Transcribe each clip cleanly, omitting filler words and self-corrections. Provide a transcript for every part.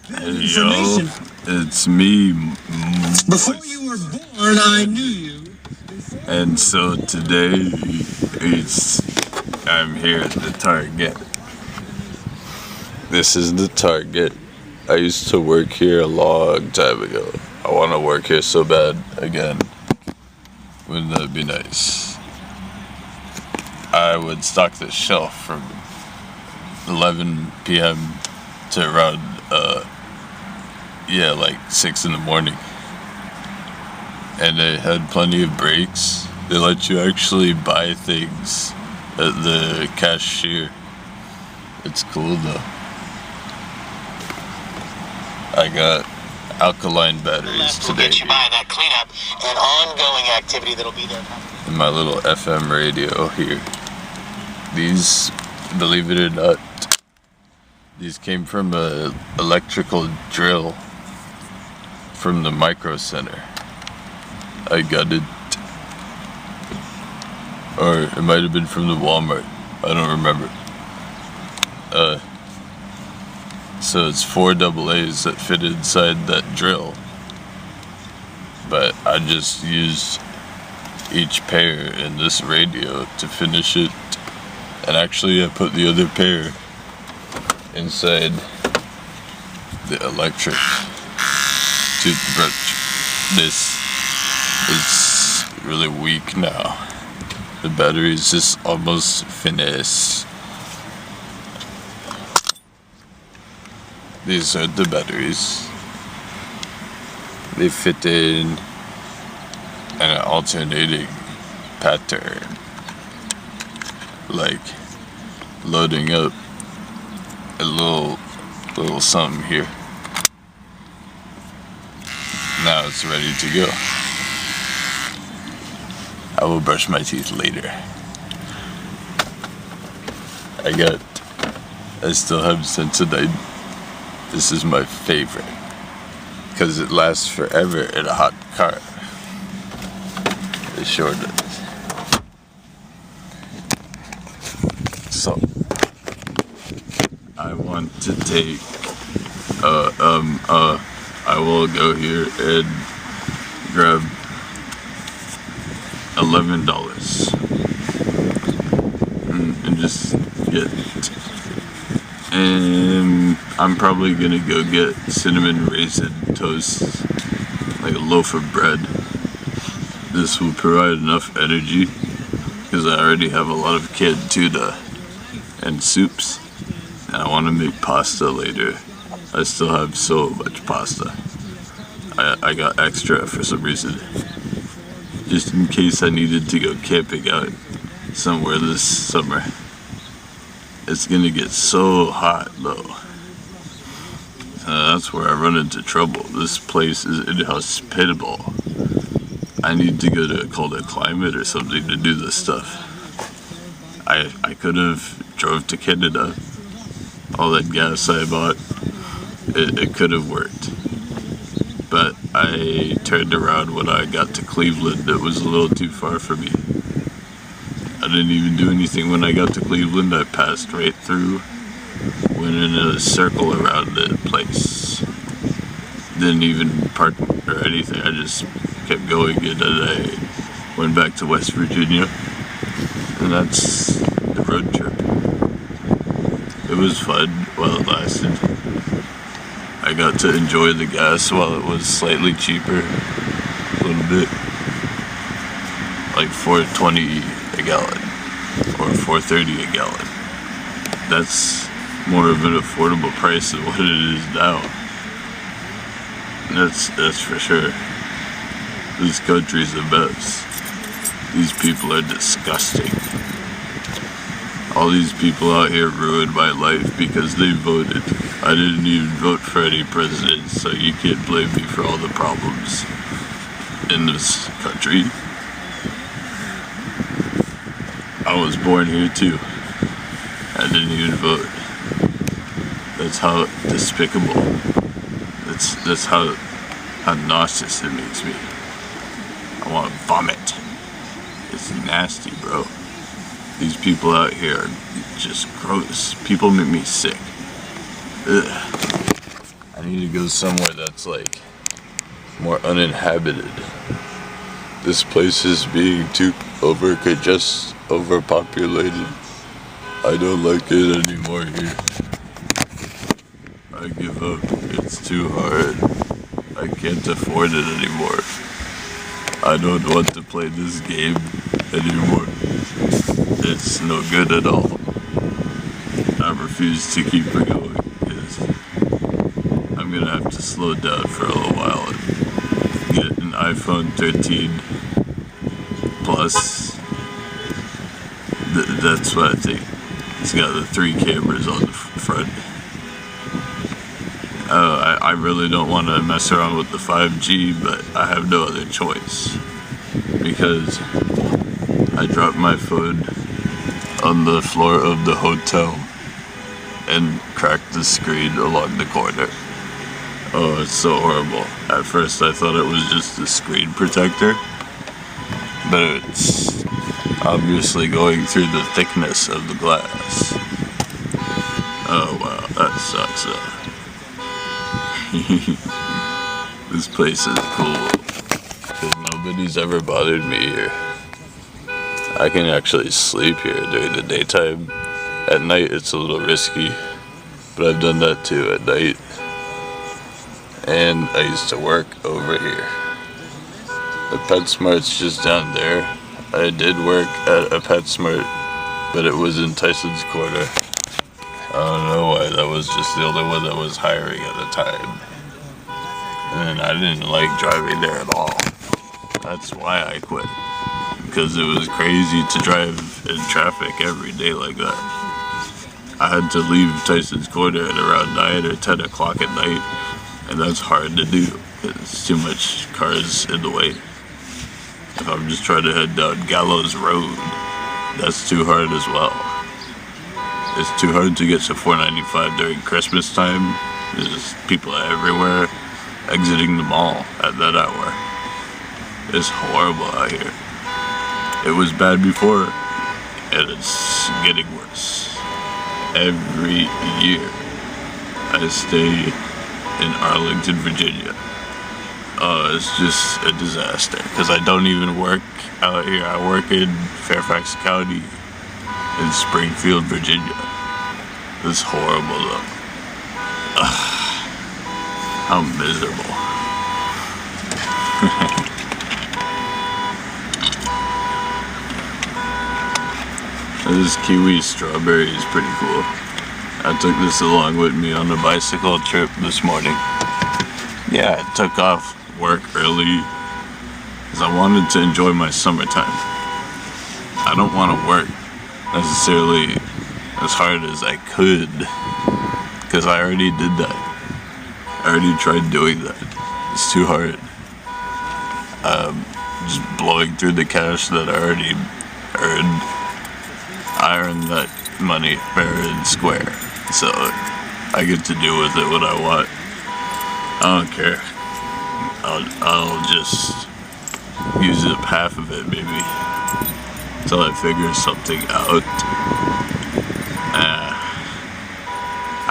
Hey yo, it's me. Before you were born, I knew you. And so today, I'm here at the Target. This is the Target. I used to work here a long time ago. I want to work here so bad again. Wouldn't that be nice? I would stock the shelf from 11 p.m. to around, like 6 in the morning. And they had plenty of breaks. They let you actually buy things at the cashier. It's cool though. I got alkaline batteries today. We'll get you by that cleanup and ongoing activity that'll be there. And my little FM radio here. These, believe it or not, these came from a electrical drill from the Micro Center. I got it. Or it might have been from the Walmart. I don't remember. So it's 4 AA's that fit inside that drill. But I just used each pair in this radio to finish it. And actually I put the other pair inside the electric toothbrush. This is really weak now. The battery's just almost finished. These are the batteries. They fit in an alternating pattern, like loading up a little something here. Now it's ready to go. I will brush my teeth later. I still have Sensodyne. This is my favorite because it lasts forever in a hot car. It sure does. So I want to take I will go here and grab $11 and just get it. And I'm probably gonna go get cinnamon raisin toast, like a loaf of bread. This will provide enough energy because I already have a lot of canned tuna and soups, and I want to make pasta later. I still have so much pasta. I got extra for some reason, just in case I needed to go camping out somewhere this summer. It's gonna get so hot though. That's where I run into trouble. This place is inhospitable. I need to go to a colder climate or something to do this stuff. I could have drove to Canada. All that gas I bought, it could have worked. But I turned around when I got to Cleveland. It was a little too far for me. I didn't even do anything when I got to Cleveland. I passed right through, went in a circle around the place. Didn't even park or anything. I just kept going, and then I went back to West Virginia. And that's the road trip. It was fun while it lasted. I got to enjoy the gas while it was slightly cheaper. A little bit. Like $4.20 a gallon or $4.30 a gallon. That's more of an affordable price than what it is now. That's for sure. This country's a mess. These people are disgusting. All these people out here ruined my life because they voted. I didn't even vote for any president, so you can't blame me for all the problems in this country. I was born here too. I didn't even vote. That's how despicable. That's how nauseous it makes me. I want to vomit. It's nasty, bro. These people out here are just gross. People make me sick. Ugh. I need to go somewhere that's like more uninhabited. This place is being too overpopulated. I don't like it anymore here. I give up. It's too hard. I can't afford it anymore. I don't want to play this game anymore. It's no good at all. I refuse to keep it going because I'm gonna have to slow down for a little while and get an iPhone 13 Plus. That's what I think. It's got the 3 cameras on the front. I really don't want to mess around with the 5G, but I have no other choice because I dropped my phone on the floor of the hotel and cracked the screen along the corner. Oh, it's so horrible. At first I thought it was just a screen protector, but it's obviously going through the thickness of the glass. Oh wow, that sucks though. This place is cool, because nobody's ever bothered me here. I can actually sleep here during the daytime. At night it's a little risky, but I've done that too at night. And I used to work over here. The PetSmart's just down there. I did work at a PetSmart, but it was in Tyson's Corner. I don't know why, that was just the only one that was hiring at the time. And I didn't like driving there at all. That's why I quit. Because it was crazy to drive in traffic every day like that. I had to leave Tyson's Corner at around 9 or 10 o'clock at night, and that's hard to do. It's too much cars in the way. If I'm just trying to head down Gallows Road, that's too hard as well. It's too hard to get to 495 during Christmas time. There's people everywhere exiting the mall at that hour. It's horrible out here. It was bad before, and it's getting worse. Every year I stay in Arlington, Virginia. It's just a disaster, because I don't even work out here. I work in Fairfax County in Springfield, Virginia. It's horrible though. How miserable. This kiwi strawberry is pretty cool. I took this along with me on a bicycle trip this morning. Yeah, I took off work early because I wanted to enjoy my summertime. I don't want to work necessarily as hard as I could, because I already did that. I already tried doing that. It's too hard. Just blowing through the cash that I already earned. I earned that money fair and square, so I get to do with it what I want. I don't care. I'll just use up half of it maybe until I figure something out.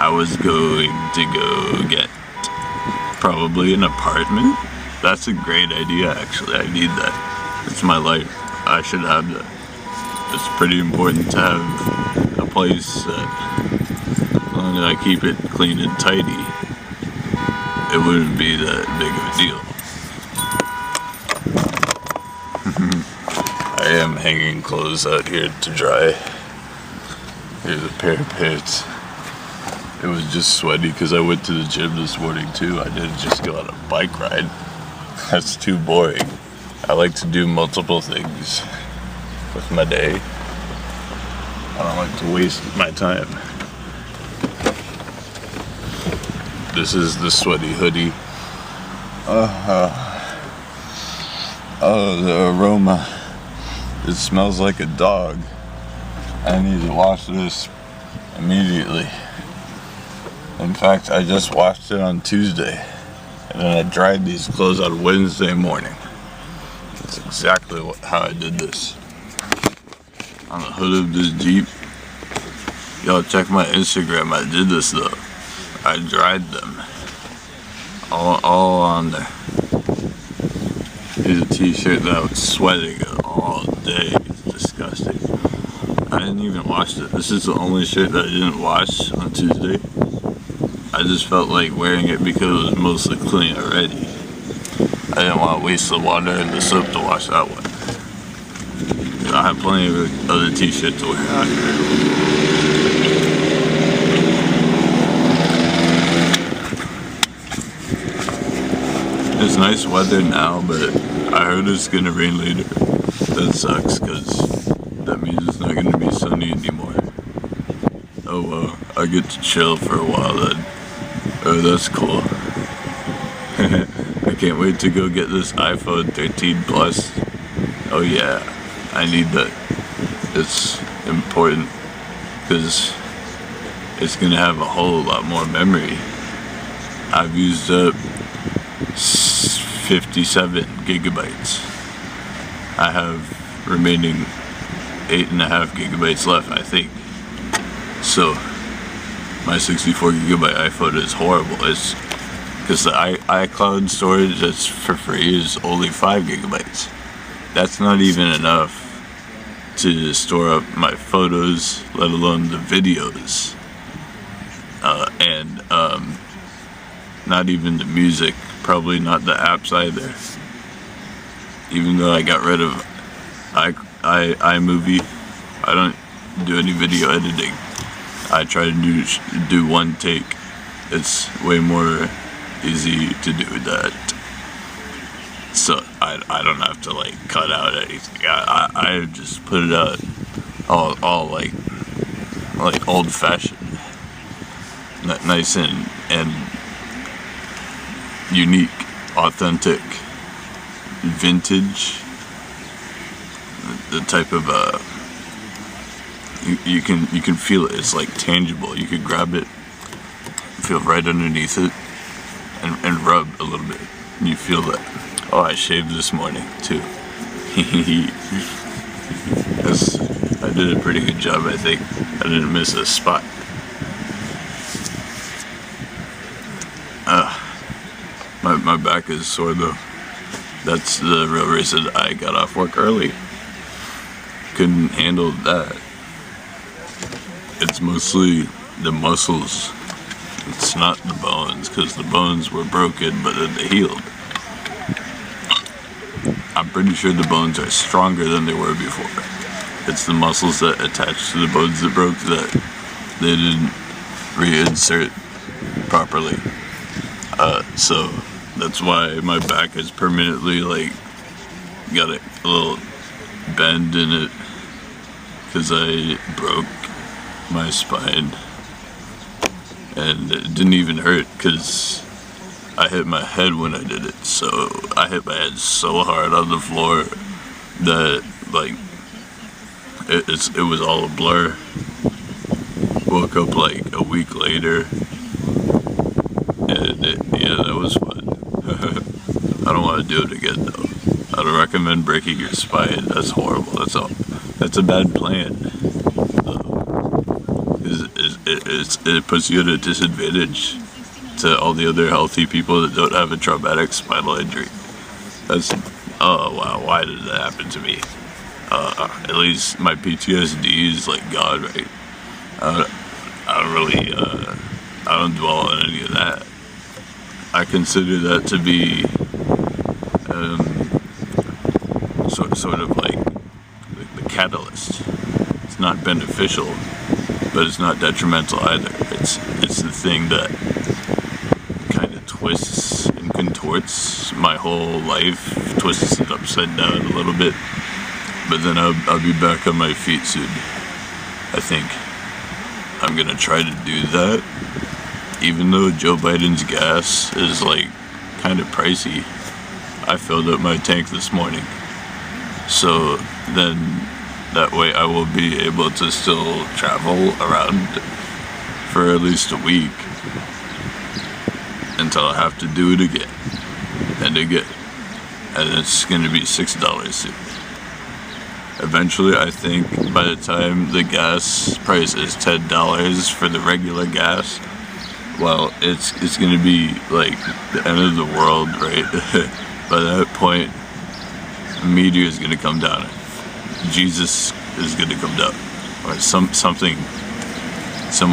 I was going to go get probably an apartment. That's a great idea, actually. I need that. It's my life. I should have that. It's pretty important to have a place that, as long as I keep it clean and tidy, it wouldn't be that big of a deal. I am hanging clothes out here to dry. Here's a pair of pants. It was just sweaty because I went to the gym this morning too. I didn't just go on a bike ride. That's too boring. I like to do multiple things with my day. I don't like to waste my time. This is the sweaty hoodie. Oh, the aroma. It smells like a dog. I need to wash this immediately. In fact, I just washed it on Tuesday, and then I dried these clothes on Wednesday morning. That's exactly how I did this. On the hood of this Jeep. Y'all check my Instagram. I did this though. I dried them. all on there. Here's a t-shirt that I was sweating all day. It's disgusting. I didn't even wash it. This is the only shirt that I didn't wash on Tuesday. I just felt like wearing it because it was mostly clean already. I didn't want to waste the water and the soap to wash that one. I have plenty of other t-shirts to wear out here. It's nice weather now, but I heard it's gonna rain later. That sucks, because that means it's not gonna be sunny anymore. Oh well, I get to chill for a while then. Oh, that's cool. I can't wait to go get this iPhone 13 Plus. Oh yeah, I need that. It's important, because it's gonna have a whole lot more memory. I've used up 57 gigabytes. I have remaining 8.5 gigabytes left, I think. So my 64 gigabyte iPhone is horrible. It's because the iCloud storage that's for free is only 5 gigabytes. That's not even enough to store up my photos, let alone the videos, and not even the music, probably not the apps either. Even though I got rid of iMovie, I don't do any video editing. I try to do one take. It's way more easy to do that. So I don't have to like cut out anything. I just put it out all like old fashioned, nice and unique, authentic, vintage. The type of you can feel it. It's like tangible. You could grab it, feel right underneath it, and rub a little bit. And you feel that. Oh, I shaved this morning too. I did a pretty good job, I think. I didn't miss a spot. My back is sore though. That's the real reason I got off work early. Couldn't handle that. It's mostly the muscles. It's not the bones, because the bones were broken, but then they healed. I'm pretty sure the bones are stronger than they were before. It's the muscles that attach to the bones that broke that they didn't reinsert properly. So that's why my back is permanently like got a little bend in it, because I broke my spine, and it didn't even hurt because I hit my head when I did it. So I hit my head so hard on the floor that like it was all a blur. Woke up like a week later, and yeah, that was fun. I don't want to do it again though. I don't recommend breaking your spine. That's horrible. That's a bad plan. It puts you at a disadvantage to all the other healthy people that don't have a traumatic spinal injury. Oh wow, why did that happen to me? At least my PTSD is like gone, right? I don't really, I don't dwell on any of that. I consider that to be sort of like the catalyst. It's not beneficial, but it's not detrimental either. It's the thing that kind of twists and contorts my whole life, twists it upside down a little bit. But then I'll be back on my feet soon. I think I'm gonna try to do that, even though Joe Biden's gas is like kind of pricey. I filled up my tank this morning, so then that way I will be able to still travel around for at least a week until I have to do it again and again, and it's gonna be $6 soon. Eventually, I think by the time the gas price is $10 for the regular gas, well, it's gonna be like the end of the world, right? By that point, a meteor is gonna come down. Jesus is gonna come down, or some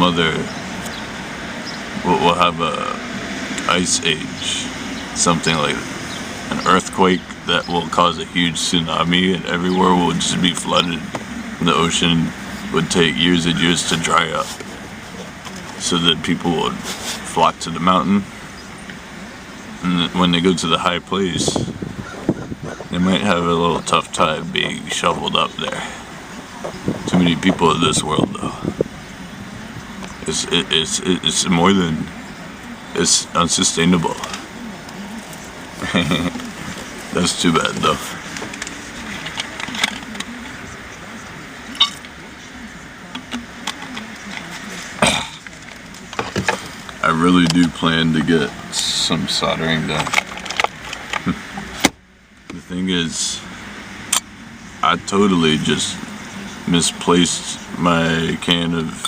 other. We'll have a ice age, something like an earthquake that will cause a huge tsunami, and everywhere will just be flooded. The ocean would take years and years to dry up, so that people would flock to the mountain. And when they go to the high place, they might have a little tough time being shoveled up there. Too many people in this world, though. It's more than, it's unsustainable. That's too bad, though. I really do plan to get some soldering done. The thing is, I totally just misplaced my can of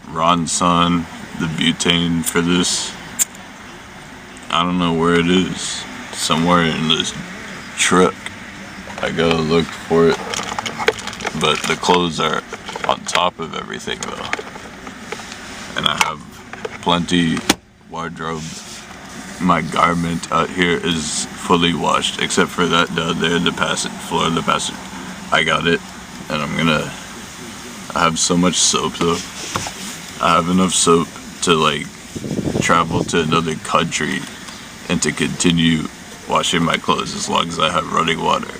Ronson, the butane for this. I don't know where it is. Somewhere in this truck. I gotta look for it. But the clothes are on top of everything, though. And I have plenty wardrobe. My garment out here is fully washed, except for that down there in the floor of the passage. I got it, and I have so much soap, though. I have enough soap to like travel to another country and to continue washing my clothes as long as I have running water.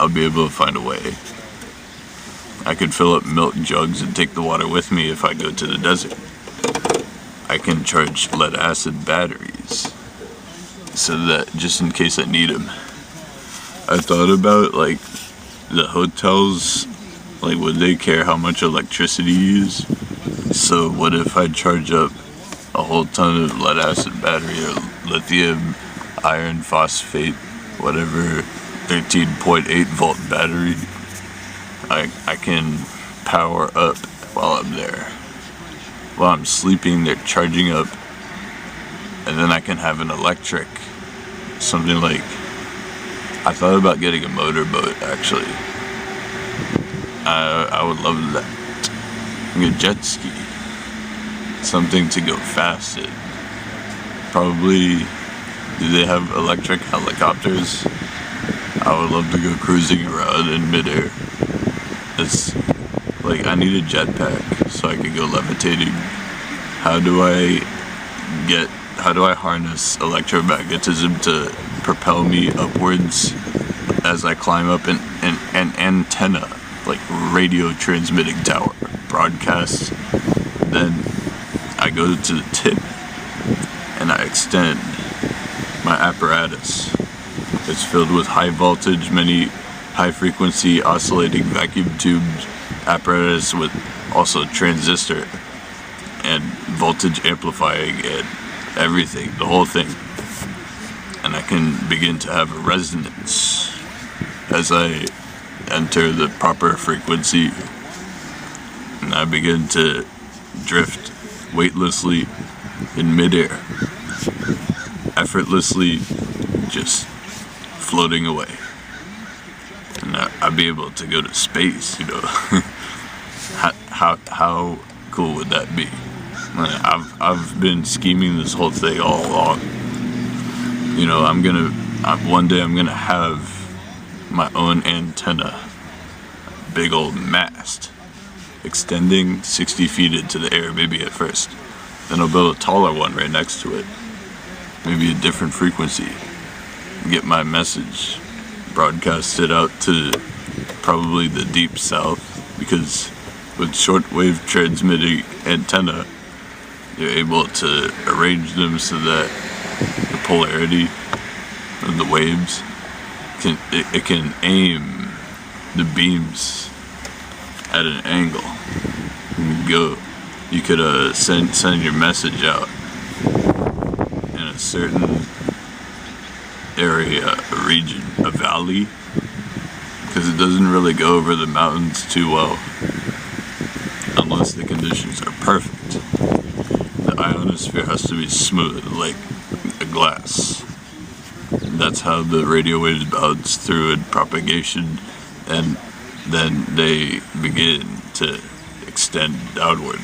I'll be able to find a way. I could fill up milk jugs and take the water with me if I go to the desert. I can charge lead acid batteries so that just in case I need them. I thought about like the hotels, like would they care how much electricity you use? So what if I charge up a whole ton of lead acid battery or lithium iron phosphate, whatever, 13.8 volt battery? I can power up while I'm there. While I'm sleeping, they're charging up, and then I can have an electric, something like, I thought about getting a motorboat, actually. I would love that. Like a jet ski. Something to go fast in. Probably, do they have electric helicopters? I would love to go cruising around in midair. It's like, I need a jetpack so I can go levitating. How do I harness electromagnetism to propel me upwards as I climb up an antenna, like radio transmitting tower, broadcast? Then I go to the tip and I extend my apparatus. It's filled with high voltage, many high frequency oscillating vacuum tubes apparatus with also transistor and voltage amplifying and everything, the whole thing. And I can begin to have a resonance as I enter the proper frequency, and I begin to drift weightlessly in midair, effortlessly just floating away. And I'd be able to go to space, you know. How cool would that be? I've been scheming this whole thing all along. You know, one day I'm gonna have my own antenna, big old mast, extending 60 feet into the air, maybe at first. Then I'll build a taller one right next to it, maybe a different frequency, get my message broadcasted out to probably the deep south, because with shortwave transmitting antenna, you're able to arrange them so that the polarity of the waves can aim the beams at an angle. You could send your message out in a certain area, a region, a valley, because it doesn't really go over the mountains too well unless the conditions are perfect. ionosphere has to be smooth, like a glass. That's how the radio waves bounce through in propagation, and then they begin to extend outward.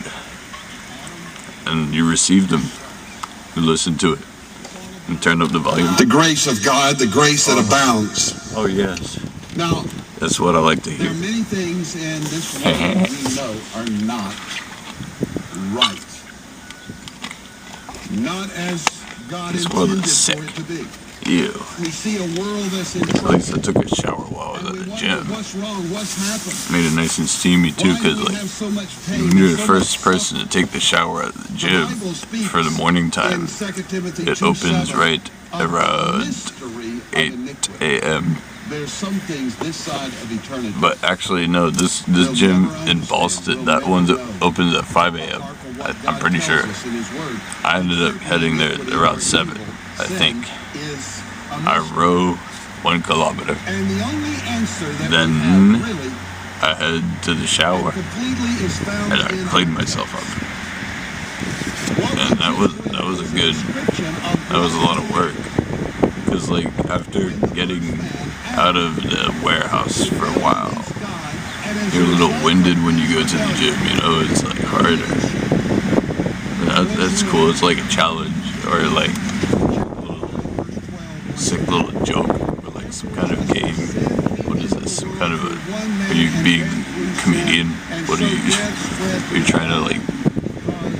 And you receive them. You listen to it. And turn up the volume. The grace of God, the grace that abounds. Oh, yes. Now, that's what I like to there hear. are many things in this world we know are not right. Not as God intended for it to be. Ew. We see a world that's in At least I took a shower while I was at the gym. What's wrong? What's happened? Made it nice and steamy too, because like when you're the first person to take the shower at the gym for the morning time, it opens right around 8 a.m. There's some things this side of eternity. But actually, no, this gym in Boston, that one opens at 5 a.m. I'm pretty sure. I ended up heading there around 7, I think. I row 1 kilometer. Then I head to the shower and I cleaned myself up. And that was a lot of work. Because like after getting out of the warehouse for a while, you're a little winded when you go to the gym, you know, it's like harder. That's cool, it's like a challenge, or like sick little joke, or like some kind of game. What is this? Some kind of a... Are you being a comedian? What are you... Are you trying to like...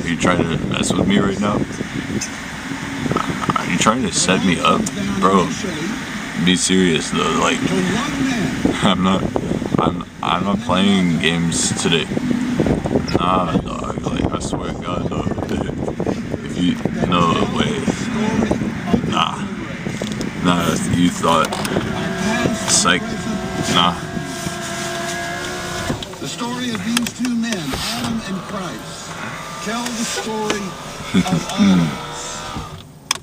Are you trying to mess with me right now? Are you trying to set me up? Bro, be serious though, like... I'm not playing games today. Nah, dog, like, I swear to God, dog, dude. If you... No way. Nah, you thought, psych, nah. The story of these two men, Adam and Christ, tell the story of all of us.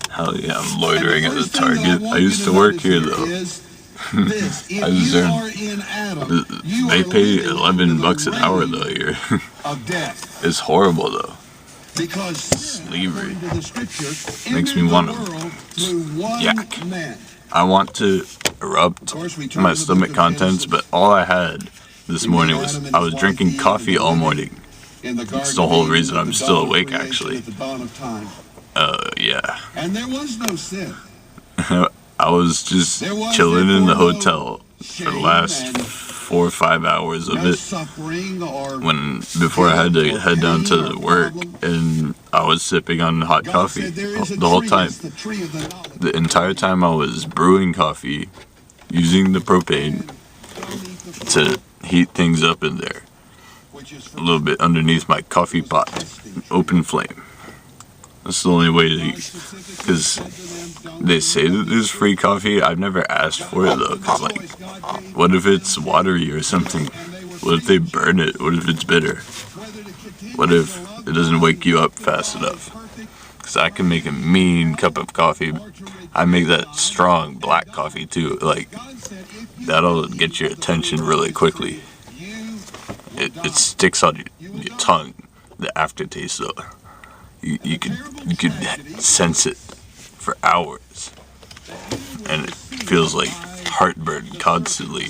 Hell yeah, I'm loitering at the Target. I used to work here though. I deserve. They pay $11 an hour though here. It's horrible though. Slavery makes me want to yak. I want to erupt my stomach contents, but all I had this morning was I was drinking coffee all morning. It's the whole reason I'm still awake, actually. Yeah. And there was no sin. I was just chilling in the hotel for the last 4 or 5 hours of it before I had to head down to work, and I was sipping on hot coffee the whole time. The entire time I was brewing coffee, using the propane to heat things up in there, a little bit underneath my coffee pot, open flame. That's the only way to eat, because they say that there's free coffee. I've never asked for it though, because like, what if it's watery or something? What if they burn it? What if it's bitter? What if it doesn't wake you up fast enough? Because I can make a mean cup of coffee. I make that strong black coffee too, like, that'll get your attention really quickly. It sticks on your tongue, the aftertaste though. You could sense it for hours, and it feels like heartburn constantly.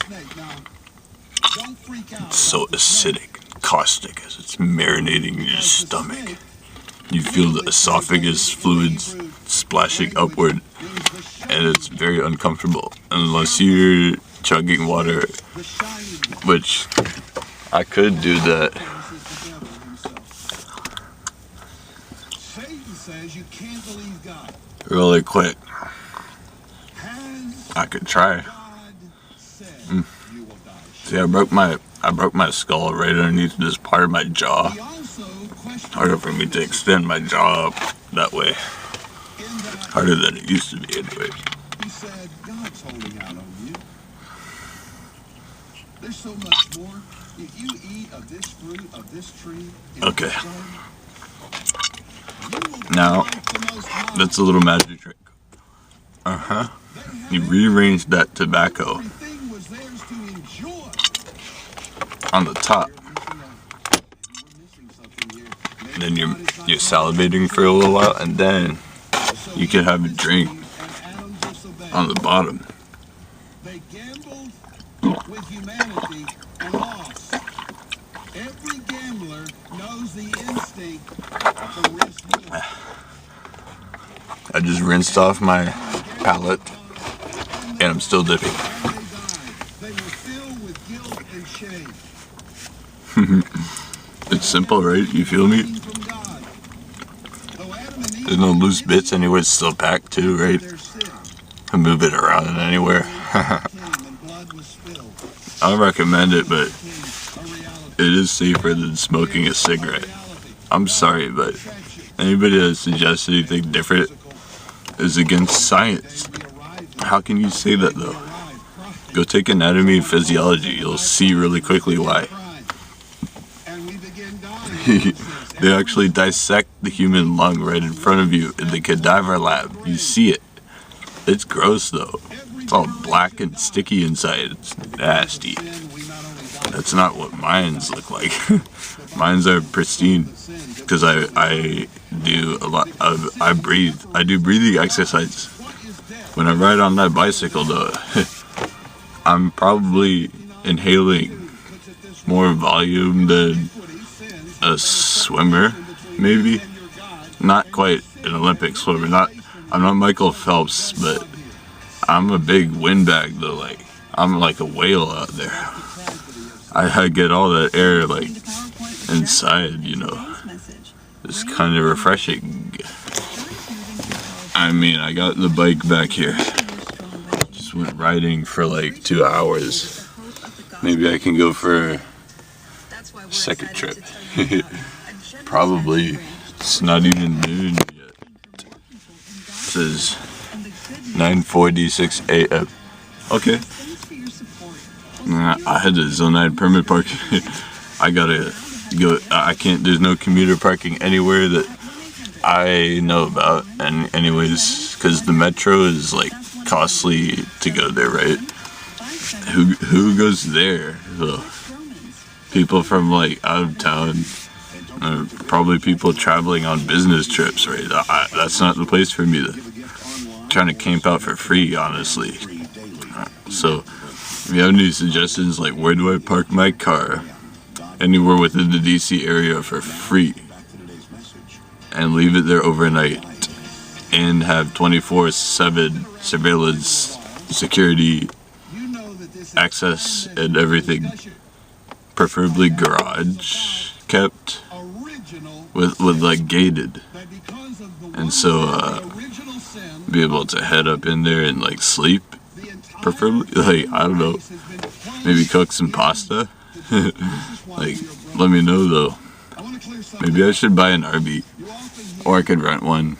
It's so acidic, caustic as it's marinating in your stomach. You feel the esophagus fluids splashing upward, and it's very uncomfortable unless you're chugging water, which I could do that. Really quick. I could try. See, I broke my skull right underneath this part of my jaw. Harder for me to extend my jaw up that way. Harder than it used to be anyway. He said, God's holding out on you. There's so much more. If you eat of this fruit of this tree. Okay. Now, that's a little magic trick. You rearrange that tobacco on the top. Then you're salivating for a little while, and then you can have a drink on the bottom. They gambled with humanity and lost. Every gambler knows the instinct to risk. I just rinsed off my palate, and I'm still dipping. They were filled with guilt and shame. It's simple, right? You feel me? There's no loose bits anywhere. It's still packed too, right? I move it around anywhere. I don't recommend it, but it is safer than smoking a cigarette. I'm sorry, but anybody that suggests anything different is against science. How can you say that, though? Go take anatomy and physiology. You'll see really quickly why. They actually dissect the human lung right in front of you in the cadaver lab. You see it. It's gross, though. It's all black and sticky inside. It's nasty. That's not what mines look like. Mines are pristine because I do a lot of, I do breathing exercise. When I ride on that bicycle, though, I'm probably inhaling more volume than a swimmer, maybe. Not quite an Olympic swimmer. I'm not Michael Phelps, but I'm a big windbag, though. Like, I'm like a whale out there. I get all that air like inside, you know. It's kind of refreshing. I mean, I got the bike back here. Just went riding for like 2 hours. Maybe I can go for a second trip. Probably. It's not even noon yet. It says 9:46 a.m. Okay. I had the Zone 9 permit park. I gotta go. I can't. There's no commuter parking anywhere that I know about. And anyways, because the metro is like costly to go there, right? Who goes there? So, people from like out of town. Probably people traveling on business trips, right? That's not the place for me to trying to camp out for free, honestly. So, if you have any suggestions, like where do I park my car anywhere within the DC area for free and leave it there overnight and have 24/7 surveillance, security, access, and everything, preferably garage kept with like gated, and so be able to head up in there and like sleep, preferably, like, I don't know, maybe cook some pasta. Like, let me know though. Maybe I should buy an RV, or I could rent one,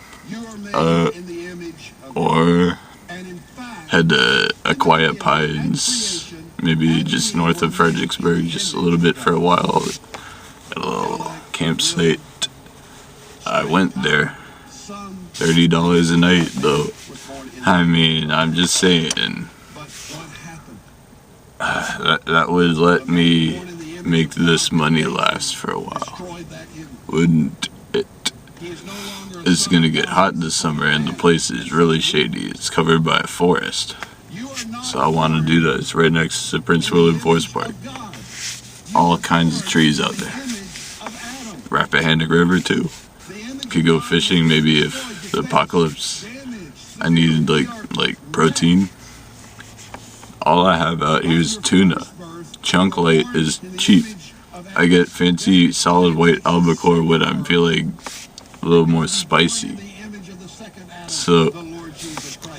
or head to a Quiet Pines, maybe just north of Fredericksburg, just a little bit for a while. Got a little campsite. I went there. $30 a night, though. I mean, I'm just saying. That would let me make this money last for a while, wouldn't it? It's gonna get hot this summer, and the place is really shady. It's covered by a forest, so I want to do that. It's right next to Prince William Forest Park. All kinds of trees out there. Rappahannock River too. Could go fishing maybe if the apocalypse. I needed like protein. All I have out here is tuna. Chunk light is cheap. I get fancy solid white albacore when I'm feeling a little more spicy. So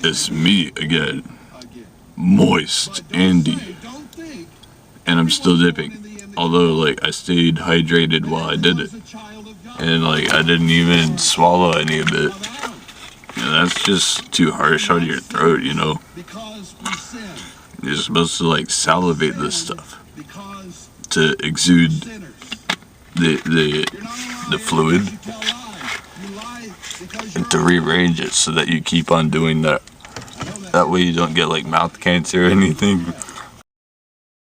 it's me again, moist Andy, and I'm still dipping. Although like I stayed hydrated while I did it, and like I didn't even swallow any of it. You know, that's just too harsh on your throat, you know. You're supposed to like salivate this stuff to exude the fluid and to rearrange it so that you keep on doing that. That way you don't get like mouth cancer or anything.